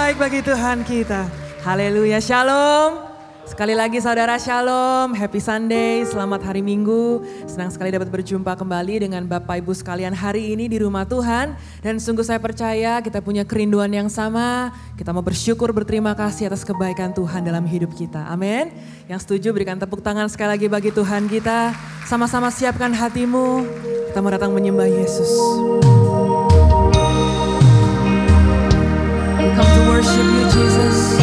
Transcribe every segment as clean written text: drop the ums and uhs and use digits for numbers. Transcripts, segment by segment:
baik bagi Tuhan kita. Haleluya, shalom. Sekali lagi saudara shalom, happy Sunday, selamat hari Minggu. Senang sekali dapat berjumpa kembali dengan Bapak Ibu sekalian hari ini di rumah Tuhan. Dan sungguh saya percaya kita punya kerinduan yang sama. Kita mau bersyukur, berterima kasih atas kebaikan Tuhan dalam hidup kita. Amin. Yang setuju berikan tepuk tangan sekali lagi bagi Tuhan kita. Sama-sama siapkan hatimu, kita mau datang menyembah Yesus. We come to worship you, Jesus.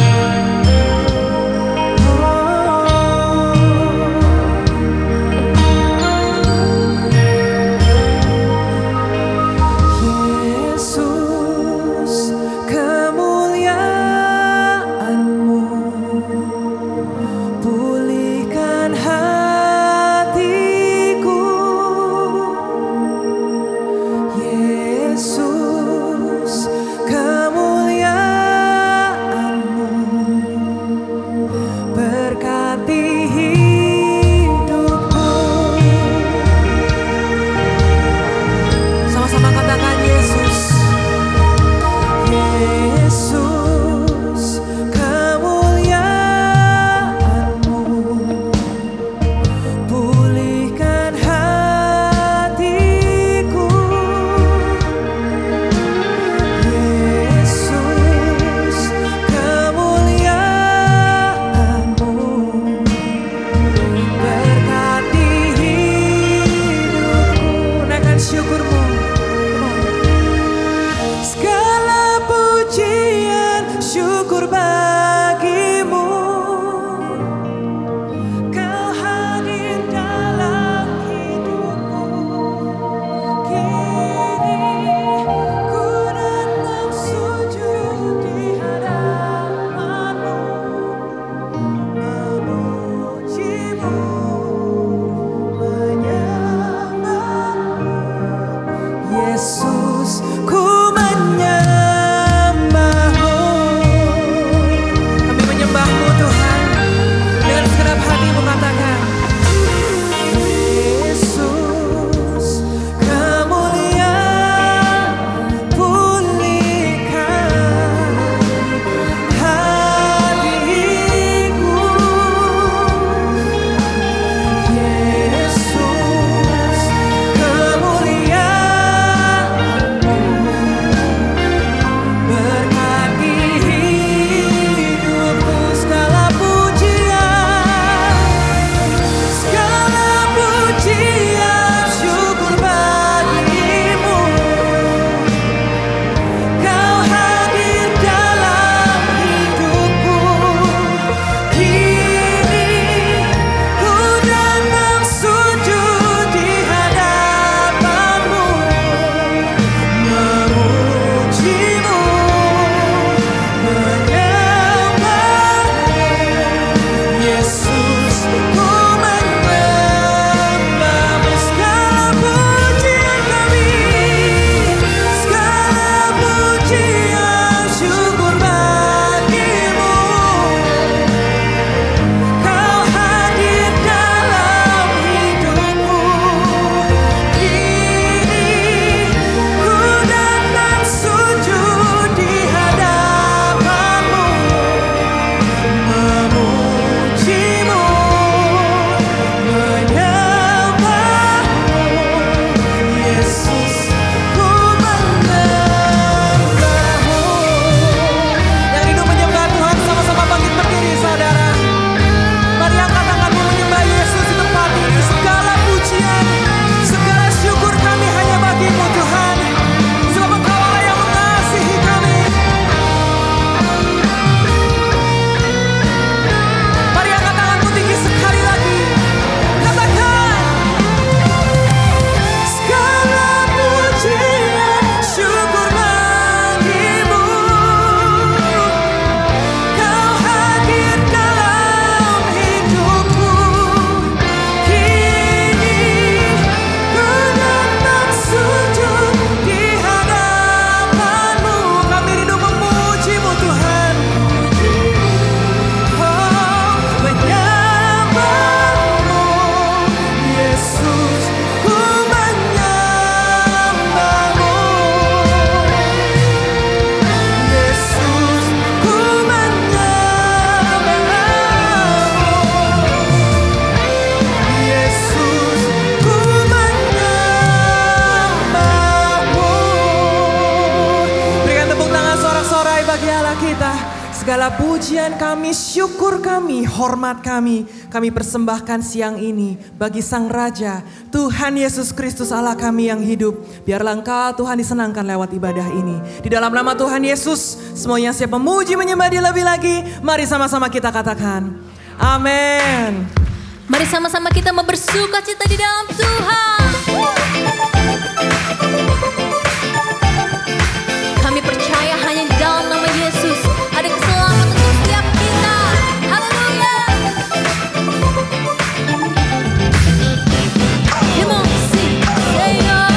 bagi Allah kita. Segala pujian kami, syukur kami, hormat kami persembahkan siang ini bagi Sang Raja, Tuhan Yesus Kristus Allah kami yang hidup. Biarlah Engkau Tuhan disenangkan lewat ibadah ini. Di dalam nama Tuhan Yesus, semua yang siap memuji menyembah Dia lebih lagi, mari sama-sama kita katakan, amin. Mari sama-sama kita bersuka cita di dalam Tuhan. Kami percaya hanya di dalam nama Yesus ada keselamatan untuk setiap kita. Haleluya. Come on, sing, say oh.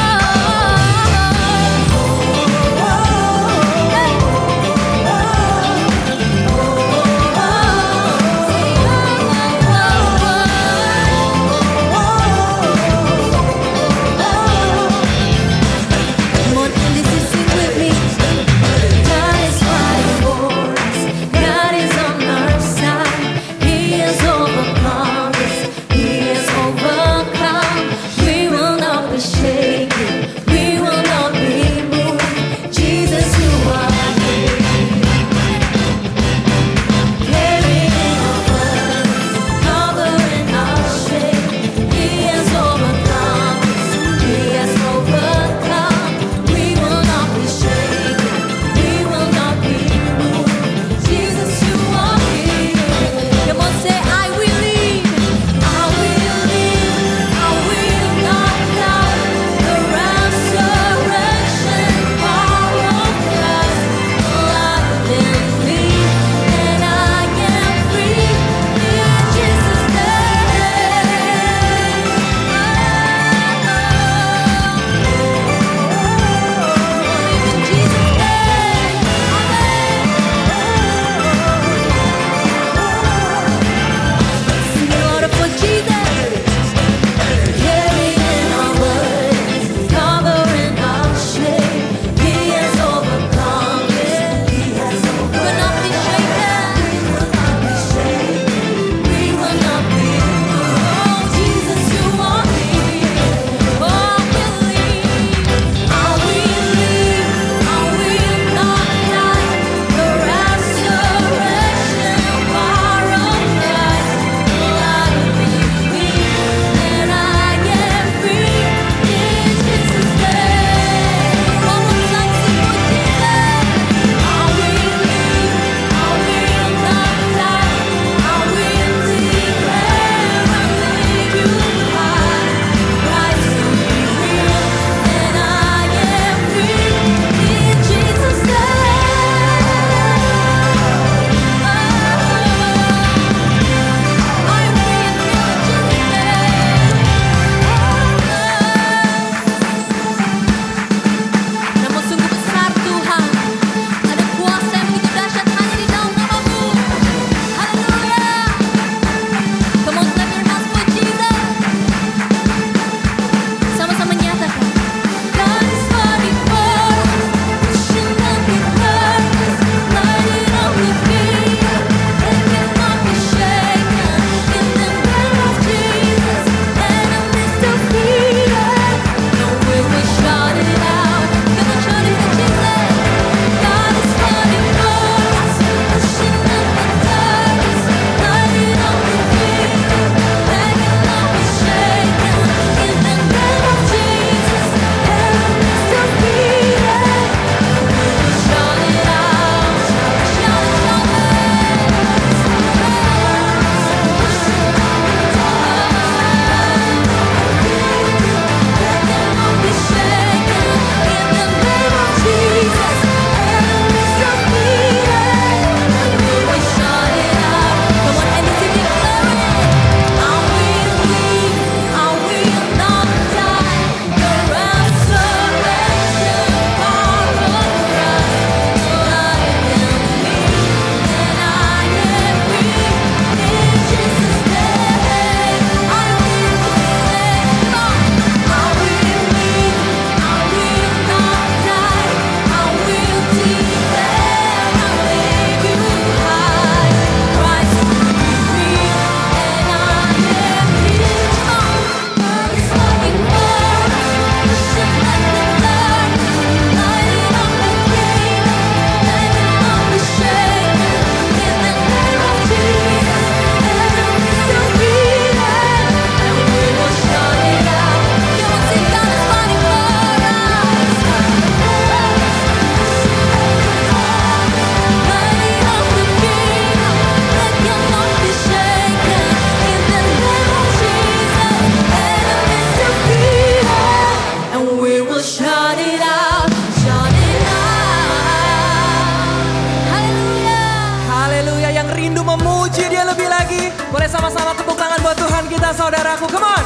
buat Tuhan kita saudaraku, come on.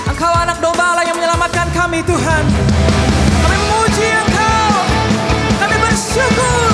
Engkau anak domba Allah yang menyelamatkan kami Tuhan. Kami memuji Engkau, kami bersyukur.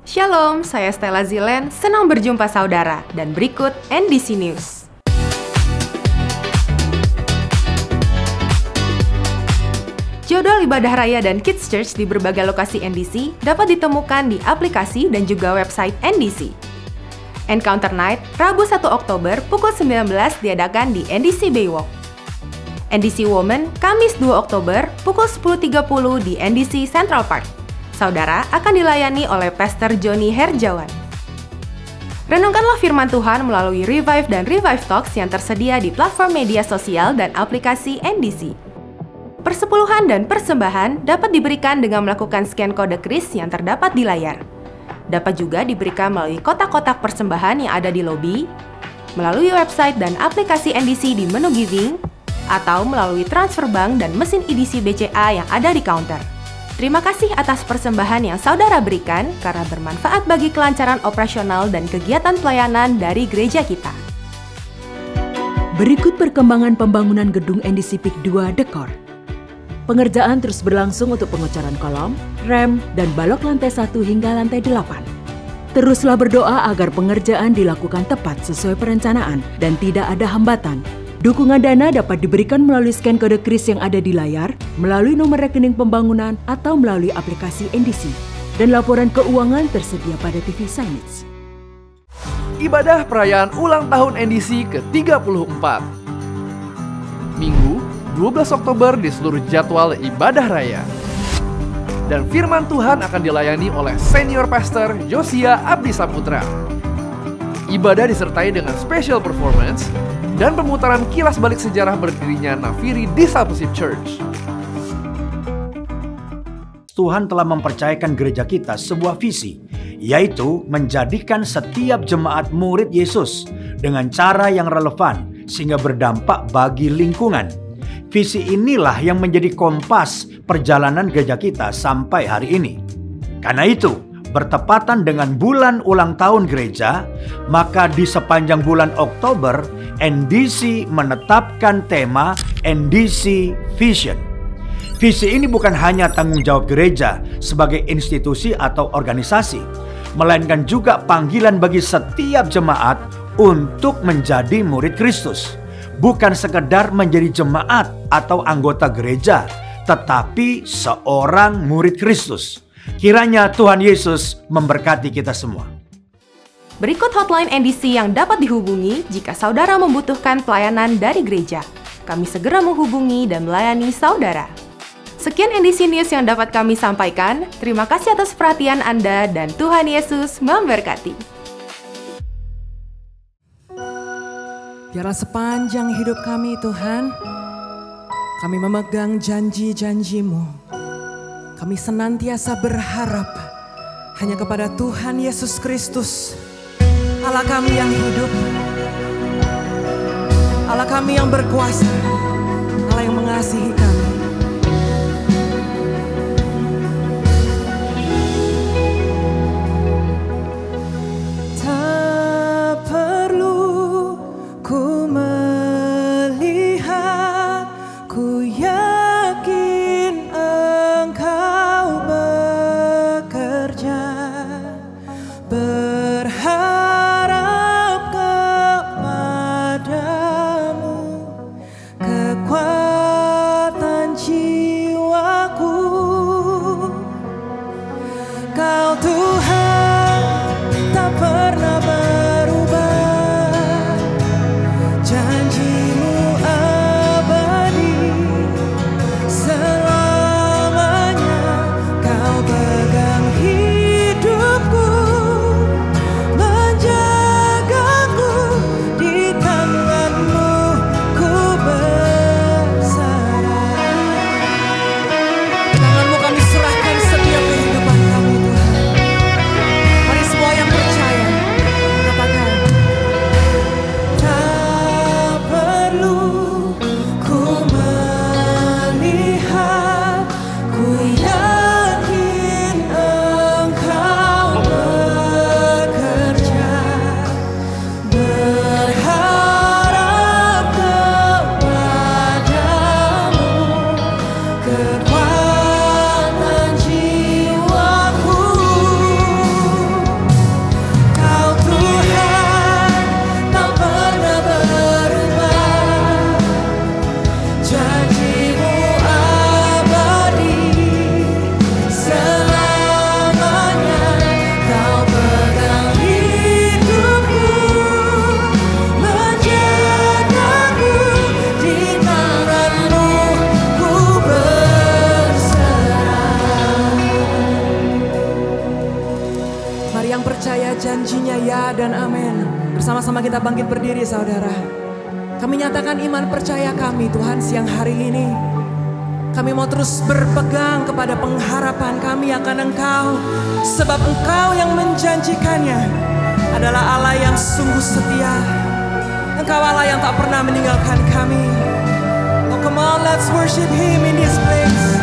Shalom, saya Stella Zilen, senang berjumpa saudara, dan berikut NDC News. Jadwal ibadah raya dan Kids Church di berbagai lokasi NDC dapat ditemukan di aplikasi dan juga website NDC. Encounter Night, Rabu 1 Oktober pukul 19 diadakan di NDC Baywalk. NDC Women, Kamis 2 Oktober pukul 10.30 di NDC Central Park. Saudara akan dilayani oleh Pastor Joni Herjawan. Renungkanlah firman Tuhan melalui Revive dan Revive Talks yang tersedia di platform media sosial dan aplikasi NDC. Persepuluhan dan persembahan dapat diberikan dengan melakukan scan kode kris yang terdapat di layar. Dapat juga diberikan melalui kotak-kotak persembahan yang ada di lobi, melalui website dan aplikasi NDC di menu giving, atau melalui transfer bank dan mesin EDC BCA yang ada di counter. Terima kasih atas persembahan yang saudara berikan karena bermanfaat bagi kelancaran operasional dan kegiatan pelayanan dari gereja kita. Berikut perkembangan pembangunan gedung NDC PIK 2 Dekor. Pengerjaan terus berlangsung untuk pengecoran kolom, rem, dan balok lantai 1 hingga lantai 8. Teruslah berdoa agar pengerjaan dilakukan tepat sesuai perencanaan dan tidak ada hambatan. Dukungan dana dapat diberikan melalui scan kode kris yang ada di layar, melalui nomor rekening pembangunan, atau melalui aplikasi NDC. Dan laporan keuangan tersedia pada TV Signage. Ibadah perayaan ulang tahun NDC ke-34. Minggu, 12 Oktober di seluruh jadwal ibadah raya. Dan firman Tuhan akan dilayani oleh Senior Pastor Josia Abdi Saputra. Ibadah disertai dengan special performance dan pemutaran kilas balik sejarah berdirinya Nafiri Discipleship Church. Tuhan telah mempercayakan gereja kita sebuah visi, yaitu menjadikan setiap jemaat murid Yesus dengan cara yang relevan sehingga berdampak bagi lingkungan. Visi inilah yang menjadi kompas perjalanan gereja kita sampai hari ini. Karena itu, bertepatan dengan bulan ulang tahun gereja, maka di sepanjang bulan Oktober, NDC menetapkan tema NDC Vision. Visi ini bukan hanya tanggung jawab gereja sebagai institusi atau organisasi, melainkan juga panggilan bagi setiap jemaat untuk menjadi murid Kristus. Bukan sekedar menjadi jemaat atau anggota gereja, tetapi seorang murid Kristus. Kiranya Tuhan Yesus memberkati kita semua. Berikut hotline NDC yang dapat dihubungi jika saudara membutuhkan pelayanan dari gereja. Kami segera menghubungi dan melayani saudara. Sekian NDC News yang dapat kami sampaikan. Terima kasih atas perhatian Anda dan Tuhan Yesus memberkati. Biarlah sepanjang hidup kami Tuhan, kami memegang janji-janji-Mu. Kami senantiasa berharap hanya kepada Tuhan Yesus Kristus, Allah kami yang hidup, Allah kami yang berkuasa, Allah yang mengasihi kami. janjinya ya dan amin. Bersama-sama kita bangkit berdiri saudara. Kami nyatakan iman percaya kami Tuhan siang hari ini. Kami mau terus berpegang kepada pengharapan kami akan Engkau. Sebab Engkau yang menjanjikannya adalah Allah yang sungguh setia. Engkau Allah yang tak pernah meninggalkan kami. Oh come on, let's worship Him in this place.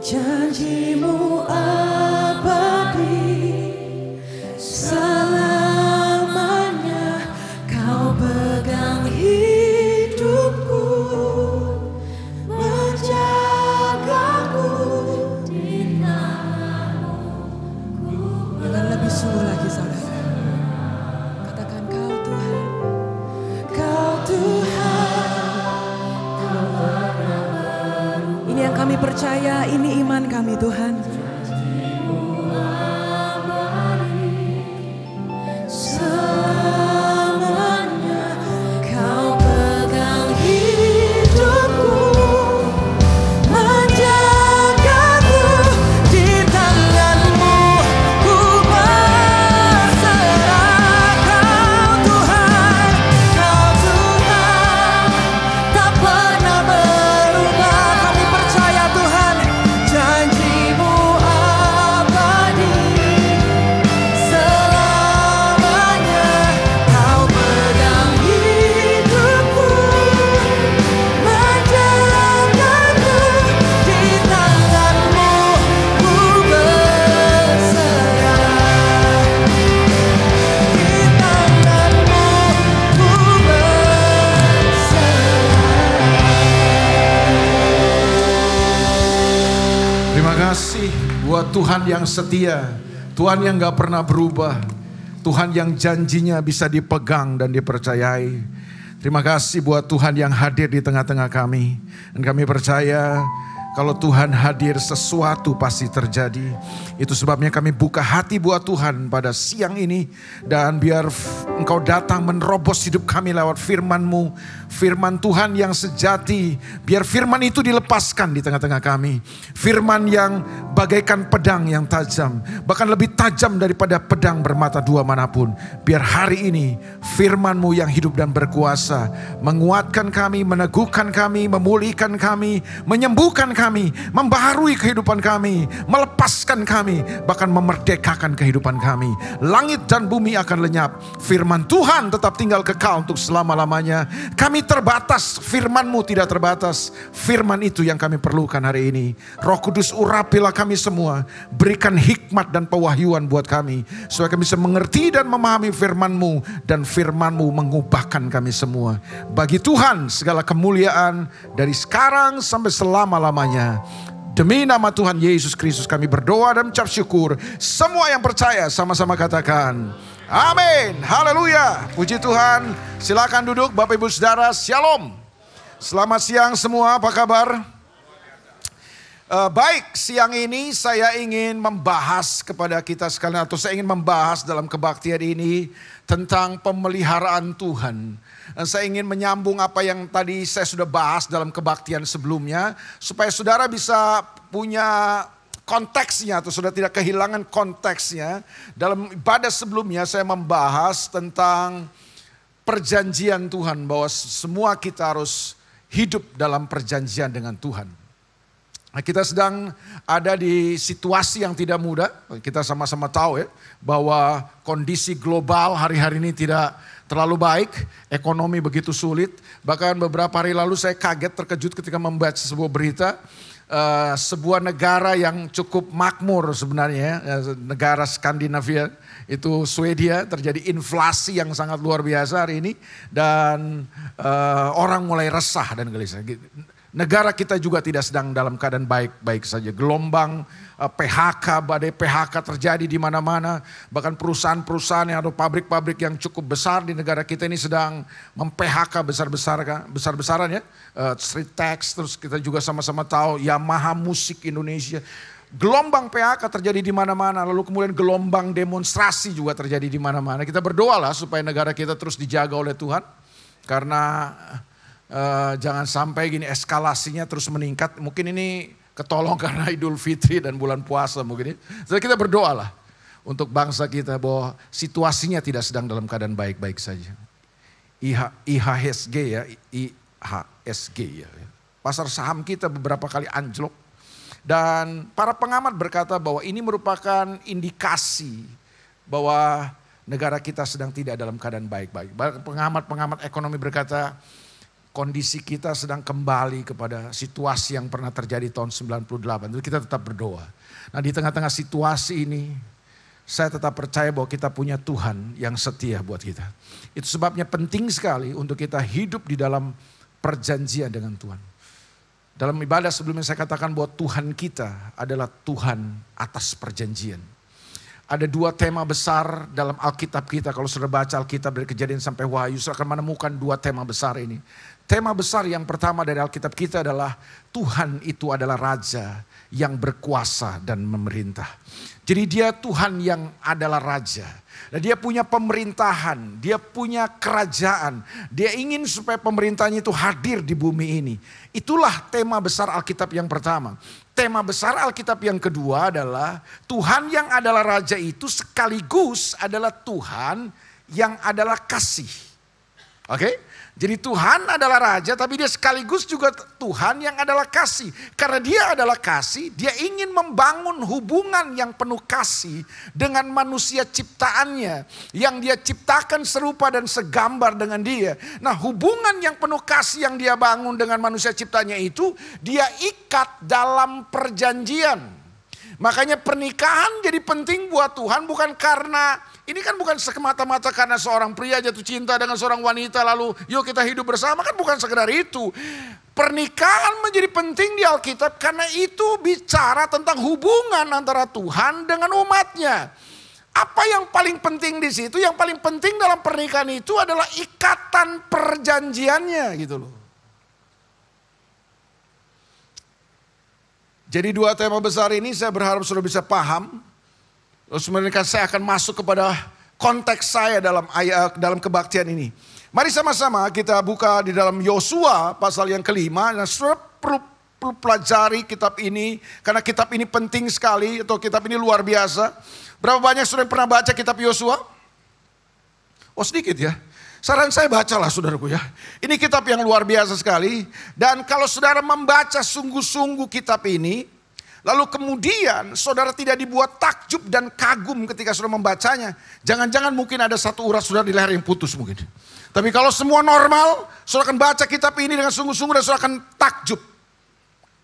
Janjimu abadi, selamanya Kau pegang hidupku, menjagaku di tangan-Mu. Dengan lebih sungguh lagi saudara, katakan Kau Tuhan, Kau Tuhan. Ini yang kami percaya, ini iman kami Tuhan. Selamanya Kau pegang hidupku, menjagaku di tangan-Mu. Ku berserah. Kau Tuhan, Kau Tuhan, tak pernah berubah. Kami percaya Tuhan, janji-Mu abadi, selamanya Kau pegang hidupku, menjagaku di tangan-Mu. Ku berserah, di tangan-Mu ku berserah. Terima kasih buat Tuhan yang setia, Tuhan yang gak pernah berubah, Tuhan yang janjinya bisa dipegang dan dipercayai. Terima kasih buat Tuhan yang hadir di tengah-tengah kami. Dan kami percaya Kalau Tuhan hadir, sesuatu pasti terjadi. Itu sebabnya kami buka hati buat Tuhan pada siang ini. Dan biar Engkau datang menerobos hidup kami lewat firman-Mu. Firman Tuhan yang sejati. Biar firman itu dilepaskan di tengah-tengah kami. Firman yang bagaikan pedang yang tajam. Bahkan lebih tajam daripada pedang bermata dua manapun. Biar hari ini firman-Mu yang hidup dan berkuasa. Menguatkan kami, meneguhkan kami, memulihkan kami, menyembuhkan kami, membaharui kehidupan kami, melepaskan kami, bahkan memerdekakan kehidupan kami. Langit dan bumi akan lenyap, firman Tuhan tetap tinggal kekal untuk selama-lamanya. Kami terbatas, firman-Mu tidak terbatas. Firman itu yang kami perlukan hari ini. Roh Kudus, urapilah kami semua, berikan hikmat dan pewahyuan buat kami, supaya kami bisa mengerti dan memahami firman-Mu, dan firman-Mu mengubahkan kami semua. Bagi Tuhan segala kemuliaan dari sekarang sampai selama-lamanya. Demi nama Tuhan Yesus Kristus kami berdoa dan mengucap syukur. Semua yang percaya sama-sama katakan amin. Haleluya. Puji Tuhan. Silakan duduk Bapak Ibu Saudara. Shalom. Selamat siang semua. Apa kabar? Baik, siang ini saya ingin membahas kepada kita sekalian, atau saya ingin membahas dalam kebaktian ini tentang pemeliharaan Tuhan. Dan saya ingin menyambung apa yang tadi saya sudah bahas dalam kebaktian sebelumnya, supaya saudara bisa punya konteksnya atau sudah tidak kehilangan konteksnya. Dalam ibadah sebelumnya saya membahas tentang perjanjian Tuhan, bahwa semua kita harus hidup dalam perjanjian dengan Tuhan. Nah, kita sedang ada di situasi yang tidak mudah. Kita sama-sama tahu ya, bahwa kondisi global hari-hari ini tidak terlalu baik. Ekonomi begitu sulit. Bahkan beberapa hari lalu saya kaget, terkejut ketika membaca sebuah berita. Sebuah negara yang cukup makmur sebenarnya, negara Skandinavia, itu Swedia, terjadi inflasi yang sangat luar biasa hari ini. Dan orang mulai resah dan gelisah. Negara kita juga tidak sedang dalam keadaan baik-baik saja. Gelombang PHK, badai PHK terjadi di mana-mana. Bahkan perusahaan-perusahaan yang atau pabrik-pabrik yang cukup besar di negara kita ini sedang mem-PHK besar-besaran ya. Street Tax, terus kita juga sama-sama tahu Yamaha Musik Indonesia. Gelombang PHK terjadi di mana-mana. Lalu kemudian gelombang demonstrasi juga terjadi di mana-mana. Kita berdoalah supaya negara kita terus dijaga oleh Tuhan. Karena jangan sampai gini eskalasinya terus meningkat. Mungkin ini ketolong karena Idul Fitri dan bulan puasa mungkin. Jadi kita berdoalah untuk bangsa kita bahwa situasinya tidak sedang dalam keadaan baik-baik saja. IHSG ya, IHSG ya. Pasar saham kita beberapa kali anjlok. Dan para pengamat berkata bahwa ini merupakan indikasi bahwa negara kita sedang tidak dalam keadaan baik-baik. Pengamat-pengamat ekonomi berkata, kondisi kita sedang kembali kepada situasi yang pernah terjadi tahun 98. Jadi kita tetap berdoa. Nah, di tengah-tengah situasi ini, saya tetap percaya bahwa kita punya Tuhan yang setia buat kita. Itu sebabnya penting sekali untuk kita hidup di dalam perjanjian dengan Tuhan. Dalam ibadah sebelumnya saya katakan bahwa Tuhan kita adalah Tuhan atas perjanjian. Ada dua tema besar dalam Alkitab kita. Kalau sudah baca Alkitab dari Kejadian sampai Wahyu, sudah akan menemukan dua tema besar ini. Tema besar yang pertama dari Alkitab kita adalah Tuhan itu adalah Raja yang berkuasa dan memerintah. Jadi dia Tuhan yang adalah Raja. Dan dia punya pemerintahan, dia punya kerajaan. Dia ingin supaya pemerintahnya itu hadir di bumi ini. Itulah tema besar Alkitab yang pertama. Tema besar Alkitab yang kedua adalah Tuhan yang adalah Raja itu sekaligus adalah Tuhan yang adalah kasih. Oke? Jadi Tuhan adalah Raja tapi dia sekaligus juga Tuhan yang adalah kasih. Karena dia adalah kasih, dia ingin membangun hubungan yang penuh kasih dengan manusia ciptaannya. Yang dia ciptakan serupa dan segambar dengan dia. Nah, hubungan yang penuh kasih yang dia bangun dengan manusia ciptaannya itu, dia ikat dalam perjanjian. Makanya pernikahan jadi penting buat Tuhan bukan karena, ini kan bukan semata-mata karena seorang pria jatuh cinta dengan seorang wanita lalu yuk kita hidup bersama, kan bukan sekedar itu. Pernikahan menjadi penting di Alkitab karena itu bicara tentang hubungan antara Tuhan dengan umatnya. Apa yang paling penting di situ? Yang paling penting dalam pernikahan itu adalah ikatan perjanjiannya gitu loh. Jadi 2 tema besar ini saya berharap sudah bisa paham. Terus kemudian saya akan masuk kepada konteks saya dalam kebaktian ini. Mari sama-sama kita buka di dalam Yosua pasal yang kelima. Nah, saudara perlu pelajari kitab ini. Karena kitab ini penting sekali atau kitab ini luar biasa. Berapa banyak saudara yang pernah baca kitab Yosua? Oh sedikit ya. Saran saya bacalah saudaraku ya. Ini kitab yang luar biasa sekali. Dan kalau saudara membaca sungguh-sungguh kitab ini. Lalu kemudian saudara tidak dibuat takjub dan kagum ketika saudara membacanya. Jangan-jangan mungkin ada satu urat saudara di leher yang putus mungkin. Tapi kalau semua normal, saudara akan baca kitab ini dengan sungguh-sungguh dan saudara akan takjub.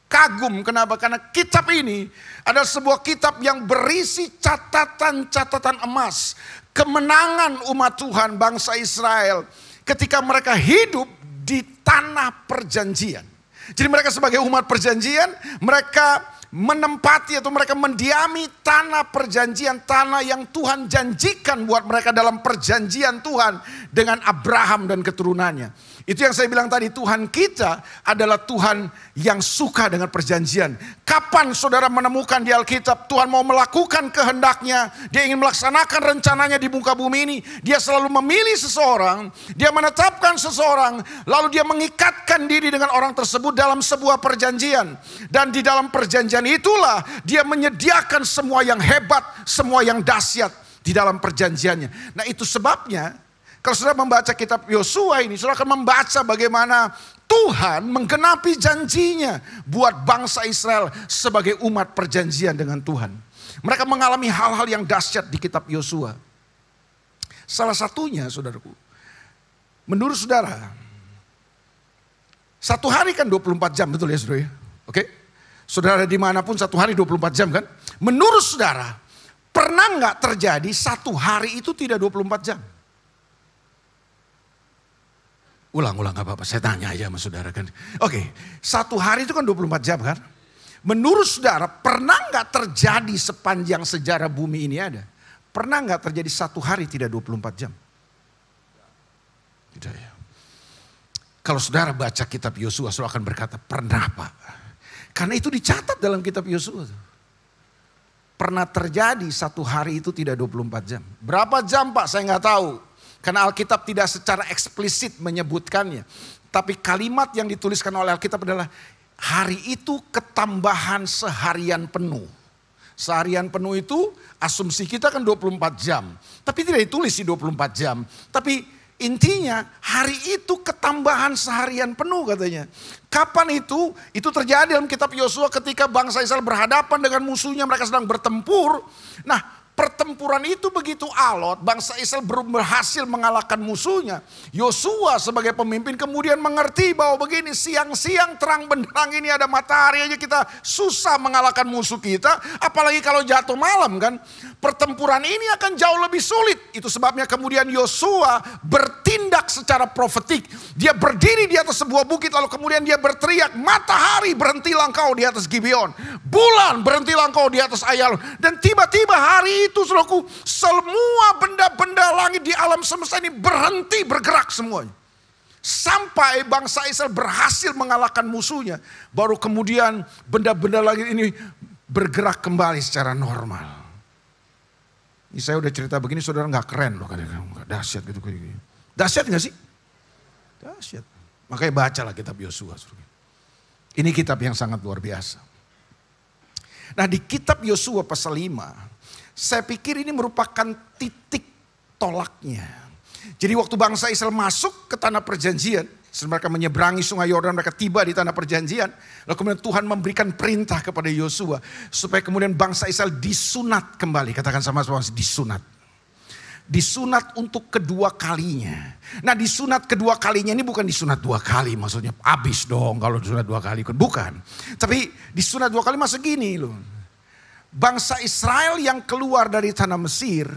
Kagum, kenapa? Karena kitab ini adalah sebuah kitab yang berisi catatan-catatan emas. Kemenangan umat Tuhan bangsa Israel ketika mereka hidup di tanah perjanjian. Jadi mereka sebagai umat perjanjian, mereka menempati atau mereka mendiami tanah perjanjian, tanah yang Tuhan janjikan buat mereka dalam perjanjian Tuhan dengan Abraham dan keturunannya. Itu yang saya bilang tadi, Tuhan kita adalah Tuhan yang suka dengan perjanjian. Kapan saudara menemukan di Alkitab Tuhan mau melakukan kehendaknya, dia ingin melaksanakan rencananya di muka bumi ini, dia selalu memilih seseorang, dia menetapkan seseorang, lalu dia mengikatkan diri dengan orang tersebut dalam sebuah perjanjian. Dan di dalam perjanjian itulah dia menyediakan semua yang hebat, semua yang dahsyat di dalam perjanjiannya. Nah itu sebabnya kalau saudara membaca kitab Yosua ini, saudara akan membaca bagaimana Tuhan menggenapi janjinya buat bangsa Israel sebagai umat perjanjian dengan Tuhan. Mereka mengalami hal-hal yang dahsyat di kitab Yosua. Salah satunya saudaraku, menurut saudara, satu hari kan 24 jam, betul ya saudara? Oke? Saudara dimanapun satu hari 24 jam kan? Menurut saudara, pernah nggak terjadi satu hari itu tidak 24 jam? Ulang-ulang gak apa-apa, saya tanya aja sama saudara kan. Oke, satu hari itu kan 24 jam kan. Menurut saudara, pernah gak terjadi sepanjang sejarah bumi ini ada? Pernah gak terjadi satu hari tidak 24 jam? Tidak ya. Kalau saudara baca kitab Yosua, saudara akan berkata, pernah Pak. Karena itu dicatat dalam kitab Yosua. Pernah terjadi satu hari itu tidak 24 jam. Berapa jam Pak? Saya gak tahu. Karena Alkitab tidak secara eksplisit menyebutkannya. Tapi kalimat yang dituliskan oleh Alkitab adalah hari itu ketambahan seharian penuh. Seharian penuh itu asumsi kita kan 24 jam. Tapi tidak ditulis di 24 jam. Tapi intinya hari itu ketambahan seharian penuh katanya. Kapan itu? Itu terjadi dalam kitab Yosua ketika bangsa Israel berhadapan dengan musuhnya. Mereka sedang bertempur. Nah, pertempuran itu begitu alot, bangsa Israel berhasil mengalahkan musuhnya. Yosua sebagai pemimpin kemudian mengerti bahwa begini, siang-siang terang benderang ini ada matahari aja kita susah mengalahkan musuh kita. Apalagi kalau jatuh malam kan. Pertempuran ini akan jauh lebih sulit. Itu sebabnya kemudian Yosua bertindak secara profetik. Dia berdiri di atas sebuah bukit lalu kemudian dia berteriak, matahari berhentilah engkau di atas Gibeon. Bulan berhentilah engkau di atas Ayalon. Dan tiba-tiba hari itu saudaraku, semua benda-benda langit di alam semesta ini berhenti bergerak semuanya. Sampai bangsa Israel berhasil mengalahkan musuhnya. Baru kemudian benda-benda langit ini bergerak kembali secara normal. Ini saya udah cerita begini saudara gak keren loh. Gak dahsyat gitu. Dahsyat gak sih? Dahsyat. Makanya bacalah kitab Yosua. Ini kitab yang sangat luar biasa. Nah di kitab Yosua pasal 5. Saya pikir ini merupakan titik tolaknya. Jadi waktu bangsa Israel masuk ke tanah perjanjian. Mereka menyeberangi sungai Yordan, mereka tiba di tanah perjanjian. Lalu kemudian Tuhan memberikan perintah kepada Yosua. Supaya kemudian bangsa Israel disunat kembali. Katakan sama-sama disunat. Disunat untuk kedua kalinya. Nah disunat kedua kalinya ini bukan disunat 2 kali. Maksudnya habis dong kalau disunat 2 kali. Bukan. Tapi disunat 2 kali maksud gini loh. Bangsa Israel yang keluar dari tanah Mesir,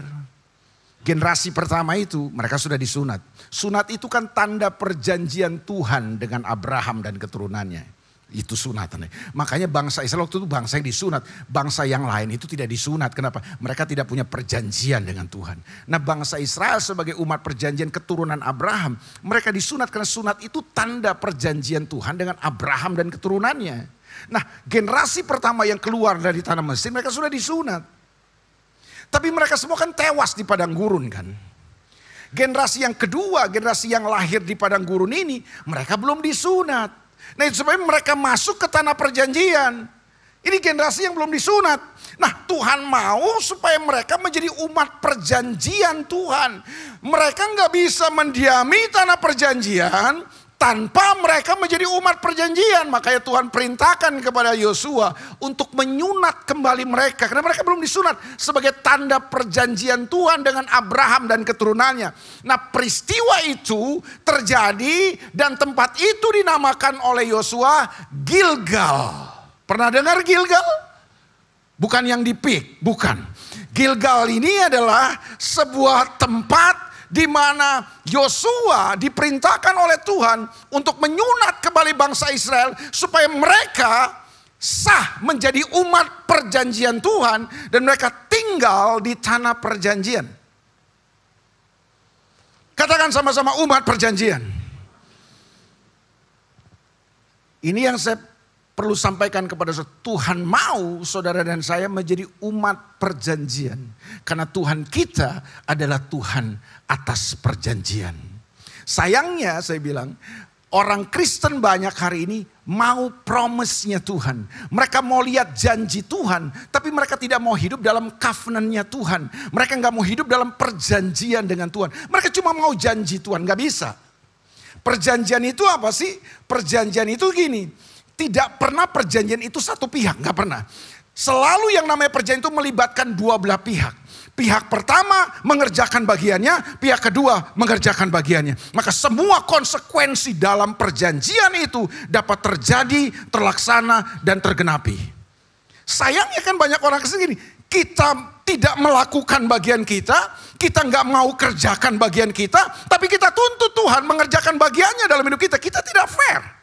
generasi pertama itu mereka sudah disunat. Sunat itu kan tanda perjanjian Tuhan dengan Abraham dan keturunannya. Itu sunatannya. Makanya bangsa Israel waktu itu bangsa yang disunat. Bangsa yang lain itu tidak disunat. Kenapa? Mereka tidak punya perjanjian dengan Tuhan. Nah bangsa Israel sebagai umat perjanjian keturunan Abraham. Mereka disunat karena sunat itu tanda perjanjian Tuhan dengan Abraham dan keturunannya. Nah, generasi pertama yang keluar dari tanah Mesir, mereka sudah disunat. Tapi mereka semua kan tewas di padang gurun kan. Generasi yang kedua, generasi yang lahir di padang gurun ini, mereka belum disunat. Nah, itu supaya mereka masuk ke tanah perjanjian. Ini generasi yang belum disunat. Nah, Tuhan mau supaya mereka menjadi umat perjanjian Tuhan. Mereka nggak bisa mendiami tanah perjanjian tanpa mereka menjadi umat perjanjian. Makanya Tuhan perintahkan kepada Yosua untuk menyunat kembali mereka. Karena mereka belum disunat sebagai tanda perjanjian Tuhan dengan Abraham dan keturunannya. Nah, peristiwa itu terjadi dan tempat itu dinamakan oleh Yosua Gilgal. Pernah dengar Gilgal? Bukan yang di Pik, bukan. Gilgal ini adalah sebuah tempat di mana Yosua diperintahkan oleh Tuhan untuk menyunat kembali bangsa Israel supaya mereka sah menjadi umat perjanjian Tuhan dan mereka tinggal di tanah perjanjian. Katakan sama-sama umat perjanjian. Ini yang saya perlu sampaikan kepada saudara, Tuhan mau saudara dan saya menjadi umat perjanjian. Karena Tuhan kita adalah Tuhan atas perjanjian. Sayangnya saya bilang, orang Kristen banyak hari ini mau promise-nya Tuhan. Mereka mau lihat janji Tuhan, tapi mereka tidak mau hidup dalam covenant-nya Tuhan. Mereka gak mau hidup dalam perjanjian dengan Tuhan. Mereka cuma mau janji Tuhan, gak bisa. Perjanjian itu apa sih? Perjanjian itu gini. Tidak pernah perjanjian itu satu pihak, gak pernah. Selalu yang namanya perjanjian itu melibatkan dua belah pihak. Pihak pertama mengerjakan bagiannya, pihak kedua mengerjakan bagiannya. Maka semua konsekuensi dalam perjanjian itu dapat terjadi, terlaksana, dan tergenapi. Sayangnya kan banyak orang kesini, kita tidak melakukan bagian kita nggak mau kerjakan bagian kita, tapi kita tuntut Tuhan mengerjakan bagiannya dalam hidup kita. Kita tidak fair.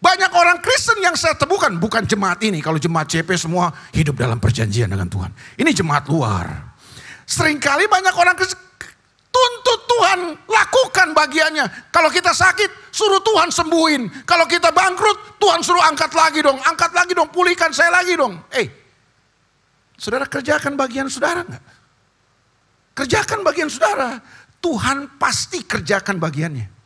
Banyak orang Kristen yang saya temukan, bukan jemaat ini. Kalau jemaat CP semua hidup dalam perjanjian dengan Tuhan. Ini jemaat luar. Seringkali banyak orang Kristen tuntut Tuhan lakukan bagiannya. Kalau kita sakit, suruh Tuhan sembuhin. Kalau kita bangkrut, Tuhan suruh angkat lagi dong, pulihkan saya lagi dong. Saudara kerjakan bagian saudara enggak? Kerjakan bagian saudara. Tuhan pasti kerjakan bagiannya.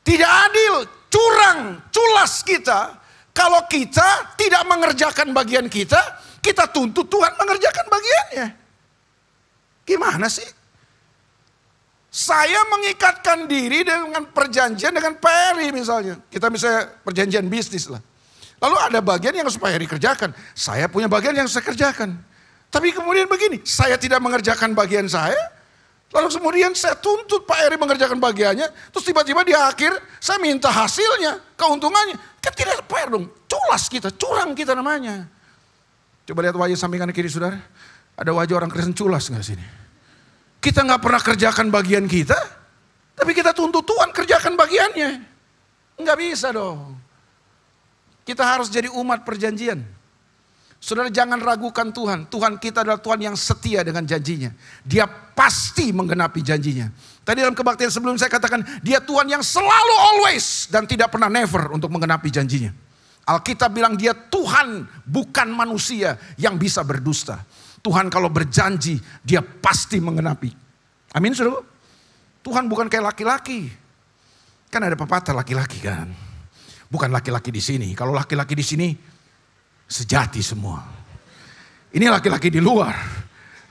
Tidak adil, curang, culas kita. Kalau kita tidak mengerjakan bagian kita tuntut Tuhan mengerjakan bagiannya. Gimana sih? Saya mengikatkan diri dengan perjanjian dengan Peri misalnya. Kita misalnya perjanjian bisnis lah. Lalu ada bagian yang harus Pak Heri kerjakan. Saya punya bagian yang saya kerjakan. Tapi kemudian begini, saya tidak mengerjakan bagian saya. Lalu kemudian saya tuntut Pak Heri mengerjakan bagiannya. Terus tiba-tiba di akhir saya minta hasilnya, keuntungannya. Kan tidak fair dong. Culas kita, curang kita namanya. Coba lihat wajah samping kanan kiri saudara. Ada wajah orang Kristen culas gak sini? Kita gak pernah kerjakan bagian kita. Tapi kita tuntut Tuhan kerjakan bagiannya. Gak bisa dong. Kita harus jadi umat perjanjian. Saudara jangan ragukan Tuhan. Tuhan kita adalah Tuhan yang setia dengan janjinya. Dia pasti menggenapi janjinya. Tadi dalam kebaktian sebelum saya katakan, dia Tuhan yang selalu always dan tidak pernah never untuk menggenapi janjinya. Alkitab bilang dia Tuhan bukan manusia yang bisa berdusta. Tuhan kalau berjanji dia pasti menggenapi. Amin saudara. Tuhan bukan kayak laki-laki. Kan ada pepatah laki-laki kan. Bukan laki-laki di sini. Kalau laki-laki di sini sejati semua. Ini laki-laki di luar.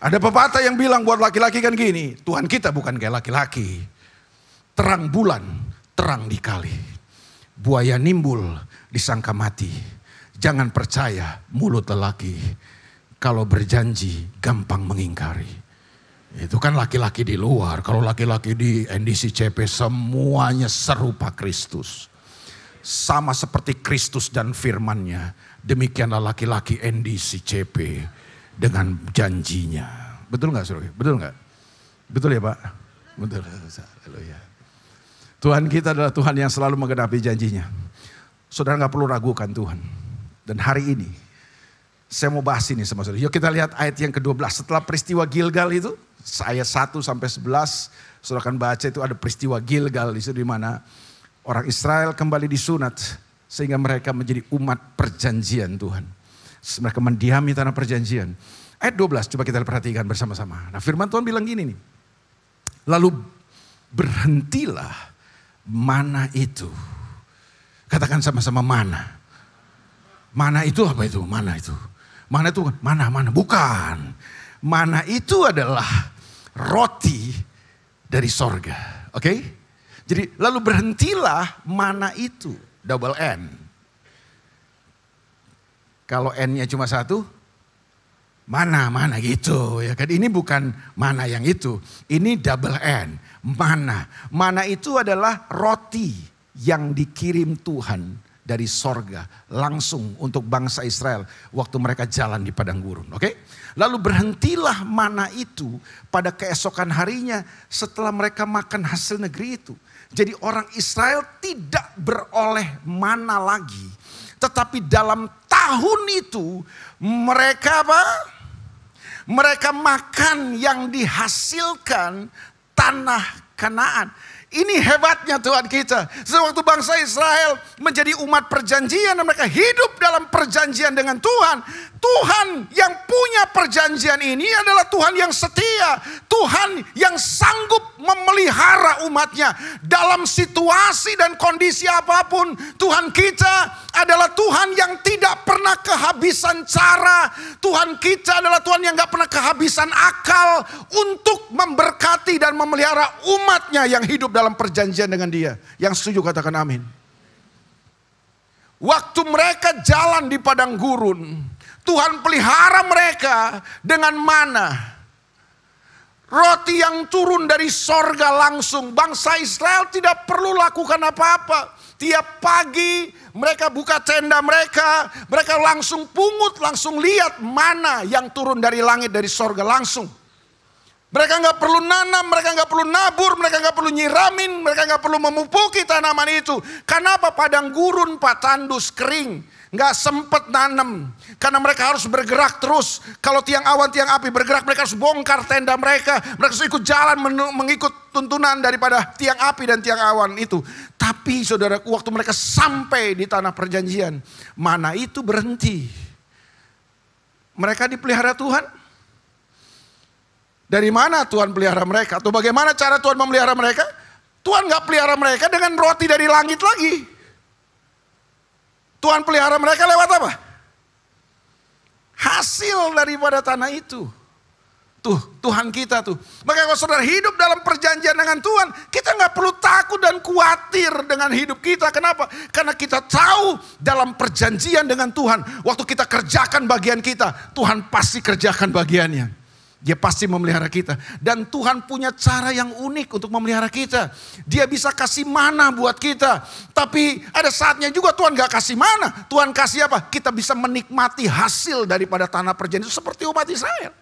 Ada pepatah yang bilang buat laki-laki kan gini. Tuhan kita bukan kayak laki-laki. Terang bulan, terang di kali. Buaya nimbul, disangka mati. Jangan percaya mulut lelaki. Kalau berjanji gampang mengingkari. Itu kan laki-laki di luar. Kalau laki-laki di NDC CP semuanya serupa Kristus. Sama seperti Kristus dan firman-Nya. Demikianlah laki-laki NDC CP dengan janjinya. Betul gak saudara? Betul gak? Betul ya Pak? Betul. Haleluya. Tuhan kita adalah Tuhan yang selalu menggenapi janjinya. Saudara gak perlu ragukan Tuhan. Dan hari ini saya mau bahas ini sama saudara. Yuk kita lihat ayat yang ke-12. Setelah peristiwa Gilgal itu, ayat 1 sampai 11, saudara akan baca itu ada peristiwa Gilgal di situ di mana Orang Israel kembali disunat sehingga mereka menjadi umat perjanjian Tuhan. Mereka mendiami tanah perjanjian. Ayat 12 coba kita perhatikan bersama-sama. Nah firman Tuhan bilang gini nih. Lalu berhentilah mana itu. Katakan sama-sama mana. Mana itu apa itu? Mana itu? Mana itu? Mana? Bukan. Mana itu adalah roti dari sorga. Oke? Jadi lalu berhentilah mana itu. Double N. Kalau N-nya cuma satu. Mana gitu ya kan. Ini bukan mana yang itu. Ini double N. Mana itu adalah roti yang dikirim Tuhan dari sorga. Langsung untuk bangsa Israel. Waktu mereka jalan di padang gurun. Oke? Lalu berhentilah mana itu pada keesokan harinya setelah mereka makan hasil negeri itu. Jadi orang Israel tidak beroleh mana lagi. Tetapi dalam tahun itu mereka apa? Mereka makan yang dihasilkan tanah Kanaan. Ini hebatnya Tuhan kita. Sewaktu bangsa Israel menjadi umat perjanjian dan mereka hidup dalam perjanjian dengan Tuhan. Tuhan yang punya perjanjian ini adalah Tuhan yang setia. Tuhan yang sanggup memelihara umatnya. Dalam situasi dan kondisi apapun. Tuhan kita adalah Tuhan yang tidak pernah kehabisan cara. Tuhan kita adalah Tuhan yang gak pernah kehabisan akal. Untuk memberkati dan memelihara umatnya yang hidup dalam perjanjian dengan dia. Yang setuju katakan amin. Waktu mereka jalan di padang gurun. Tuhan pelihara mereka dengan mana. Roti yang turun dari sorga langsung. Bangsa Israel tidak perlu lakukan apa-apa. Tiap pagi mereka buka tenda mereka. Mereka langsung pungut, langsung lihat mana yang turun dari langit, dari sorga langsung. Mereka gak perlu nanam, mereka gak perlu nabur, mereka gak perlu nyiramin, mereka gak perlu memupuki tanaman itu. Karena apa? Padang gurun, Pak, tandus, kering. Gak sempet nanam. Karena mereka harus bergerak terus. Kalau tiang awan, tiang api bergerak, mereka harus bongkar tenda mereka. Mereka harus ikut jalan mengikut tuntunan daripada tiang api dan tiang awan itu. Tapi saudara, waktu mereka sampai di tanah perjanjian, mana itu berhenti. Mereka dipelihara Tuhan. Dari mana Tuhan pelihara mereka? Atau bagaimana cara Tuhan memelihara mereka? Tuhan gak pelihara mereka dengan roti dari langit lagi. Tuhan pelihara mereka lewat apa? Hasil daripada tanah itu. Tuh Tuhan kita tuh. Maka kalau saudara hidup dalam perjanjian dengan Tuhan, kita gak perlu takut dan khawatir dengan hidup kita. Kenapa? Karena kita tahu dalam perjanjian dengan Tuhan. Waktu kita kerjakan bagian kita, Tuhan pasti kerjakan bagiannya. Dia pasti memelihara kita. Dan Tuhan punya cara yang unik untuk memelihara kita. Dia bisa kasih mana buat kita. Tapi ada saatnya juga Tuhan gak kasih mana. Tuhan kasih apa? Kita bisa menikmati hasil daripada tanah perjanjian. Seperti umat Israel.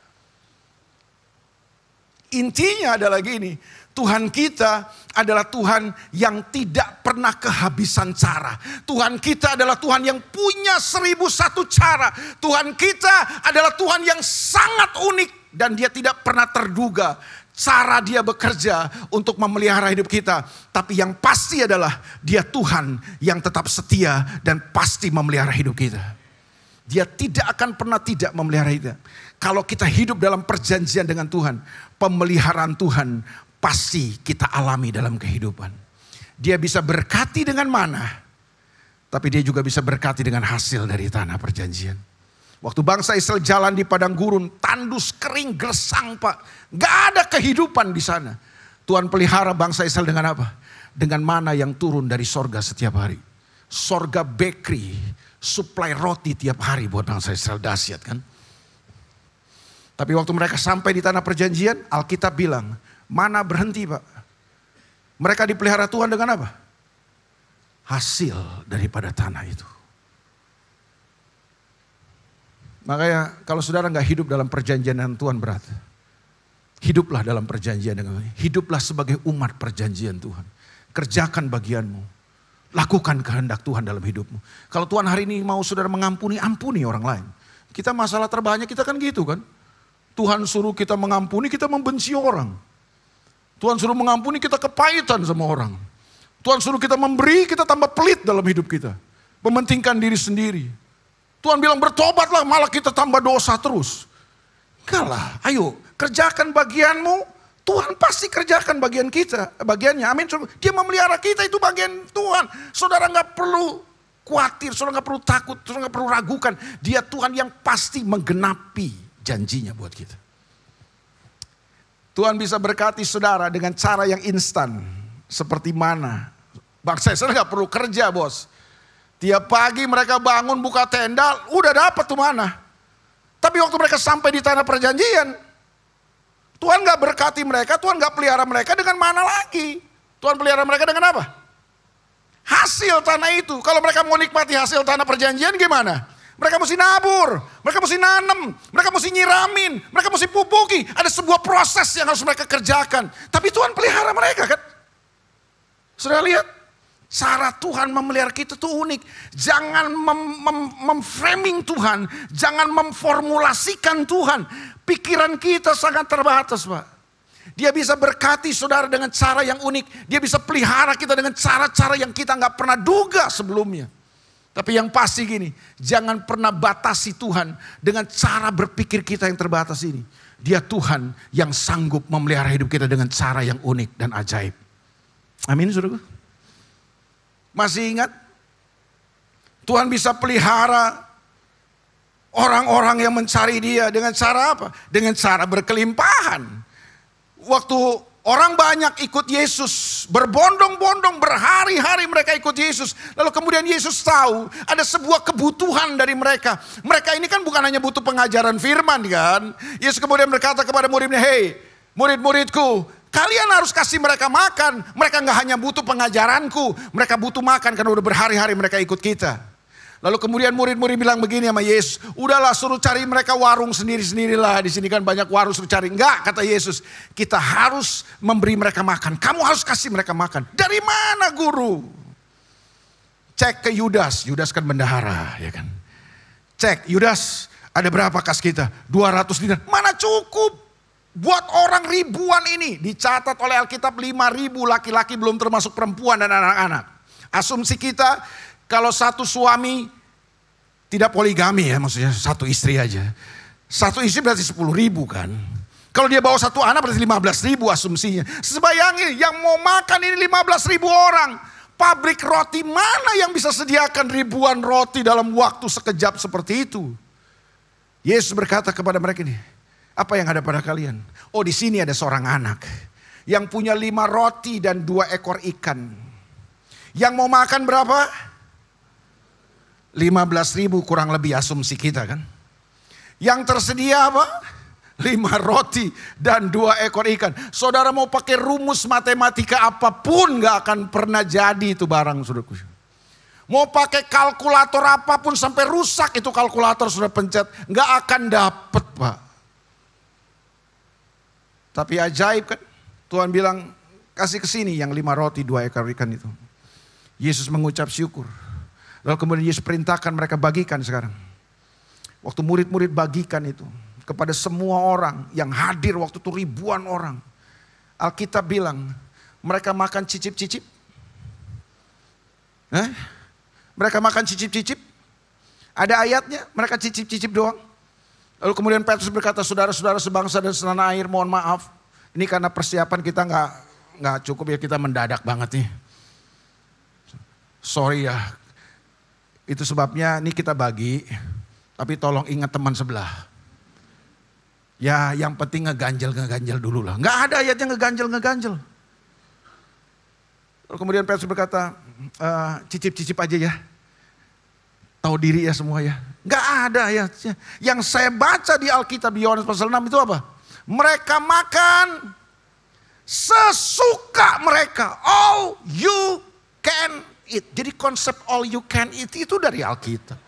Intinya adalah gini. Tuhan kita adalah Tuhan yang tidak pernah kehabisan cara. Tuhan kita adalah Tuhan yang punya 1001 cara. Tuhan kita adalah Tuhan yang sangat unik. Dan dia tidak pernah terduga cara dia bekerja untuk memelihara hidup kita. Tapi yang pasti adalah dia Tuhan yang tetap setia dan pasti memelihara hidup kita. Dia tidak akan pernah tidak memelihara kita. Kalau kita hidup dalam perjanjian dengan Tuhan, pemeliharaan Tuhan pasti kita alami dalam kehidupan. Dia bisa berkati dengan mana, tapi dia juga bisa berkati dengan hasil dari tanah perjanjian. Waktu bangsa Israel jalan di padang gurun, tandus, kering, gersang, Pak. Gak ada kehidupan di sana. Tuhan pelihara bangsa Israel dengan apa? Dengan mana yang turun dari sorga setiap hari. Sorga bakery, suplai roti tiap hari buat bangsa Israel, dahsyat kan? Tapi waktu mereka sampai di tanah perjanjian, Alkitab bilang, mana berhenti, Pak? Mereka dipelihara Tuhan dengan apa? Hasil daripada tanah itu. Makanya kalau saudara gak hidup dalam perjanjian dengan Tuhan berat. Hiduplah dalam perjanjian dengan Tuhan. Hiduplah sebagai umat perjanjian Tuhan. Kerjakan bagianmu. Lakukan kehendak Tuhan dalam hidupmu. Kalau Tuhan hari ini mau saudara mengampuni, ampuni orang lain. Kita masalah terbanyak kita kan gitu kan. Tuhan suruh kita mengampuni, kita membenci orang. Tuhan suruh mengampuni, kita kepahitan sama orang. Tuhan suruh kita memberi, kita tambah pelit dalam hidup kita. Mementingkan diri sendiri. Tuhan bilang bertobatlah, malah kita tambah dosa terus. Enggak lah, ayo kerjakan bagianmu. Tuhan pasti kerjakan bagiannya. Amin. Dia memelihara kita, itu bagian Tuhan. Saudara nggak perlu khawatir, saudara nggak perlu takut, saudara nggak perlu ragukan. Dia Tuhan yang pasti menggenapi janjinya buat kita. Tuhan bisa berkati saudara dengan cara yang instan. Seperti mana? Bangsa Israel nggak perlu kerja, bos. Tiap pagi mereka bangun buka tenda, udah dapat tuh mana. Tapi waktu mereka sampai di tanah perjanjian, Tuhan gak berkati mereka, Tuhan gak pelihara mereka dengan mana lagi. Tuhan pelihara mereka dengan apa? Hasil tanah itu. Kalau mereka mau nikmati hasil tanah perjanjian gimana? Mereka mesti nabur, mereka mesti nanam, mereka mesti nyiramin, mereka mesti pupuki. Ada sebuah proses yang harus mereka kerjakan. Tapi Tuhan pelihara mereka kan. Sudah lihat? Cara Tuhan memelihara kita tuh unik. Jangan memframing Tuhan. Jangan memformulasikan Tuhan. Pikiran kita sangat terbatas, Pak. Dia bisa berkati saudara dengan cara yang unik. Dia bisa pelihara kita dengan cara-cara yang kita gak pernah duga sebelumnya. Tapi yang pasti gini, jangan pernah batasi Tuhan dengan cara berpikir kita yang terbatas ini. Dia Tuhan yang sanggup memelihara hidup kita dengan cara yang unik dan ajaib. Amin, saudaraku. Masih ingat? Tuhan bisa pelihara orang-orang yang mencari dia dengan cara apa? Dengan cara berkelimpahan. Waktu orang banyak ikut Yesus, berbondong-bondong, berhari-hari mereka ikut Yesus. Lalu kemudian Yesus tahu ada sebuah kebutuhan dari mereka. Mereka ini kan bukan hanya butuh pengajaran firman kan. Yesus kemudian berkata kepada murid-muridnya, "Hei, murid-muridku, kalian harus kasih mereka makan." Mereka gak hanya butuh pengajaranku, mereka butuh makan karena udah berhari-hari mereka ikut kita. Lalu kemudian murid-murid bilang begini sama Yesus, "Udahlah, suruh cari mereka warung sendiri-sendirilah. Di sini kan banyak warung, suruh cari." Enggak, kata Yesus, "Kita harus memberi mereka makan. Kamu harus kasih mereka makan." "Dari mana, Guru?" Cek ke Yudas. Yudas kan bendahara, ya kan. Cek, Yudas, ada berapa kas kita? 200 dinar. Mana cukup? Buat orang ribuan ini. Dicatat oleh Alkitab 5.000 laki-laki, belum termasuk perempuan dan anak-anak. Asumsi kita kalau satu suami tidak poligami ya, maksudnya satu istri aja. Satu istri berarti 10.000 kan. Kalau dia bawa satu anak berarti 15.000 asumsinya. Sebayangin yang mau makan ini 15.000 orang. Pabrik roti mana yang bisa sediakan ribuan roti dalam waktu sekejap seperti itu? Yesus berkata kepada mereka ini, "Apa yang ada pada kalian?" "Oh, di sini ada seorang anak yang punya 5 roti dan 2 ekor ikan. Yang mau makan berapa? 15.000 kurang lebih asumsi kita kan. Yang tersedia apa? 5 roti dan 2 ekor ikan. Saudara mau pakai rumus matematika apapun gak akan pernah jadi itu barang, saudaraku. Mau pakai kalkulator apapun sampai rusak itu kalkulator sudah pencet, gak akan dapet, Pak. Tapi ajaib kan, Tuhan bilang kasih ke sini yang 5 roti 2 ekor ikan itu. Yesus mengucap syukur. Lalu kemudian Yesus perintahkan mereka bagikan sekarang. Waktu murid-murid bagikan itu kepada semua orang yang hadir waktu itu ribuan orang. Alkitab bilang mereka makan cicip-cicip. Mereka makan cicip-cicip. Ada ayatnya, mereka cicip-cicip doang. Lalu kemudian Petrus berkata, "Saudara-saudara sebangsa dan setanah air, mohon maaf. Ini karena persiapan kita nggak cukup ya, kita mendadak banget nih. Sorry ya. Itu sebabnya ini kita bagi, tapi tolong ingat teman sebelah. Ya yang penting ngeganjel dulu lah." Nggak ada ayatnya ngeganjel. Lalu kemudian Petrus berkata, "Cicip-cicip aja ya. Tahu diri ya semua ya." Nggak ada ayatnya. Yang saya baca di Alkitab di Yohanes pasal 6 itu apa? Mereka makan sesuka mereka. All you can eat. Jadi konsep all you can eat itu dari Alkitab.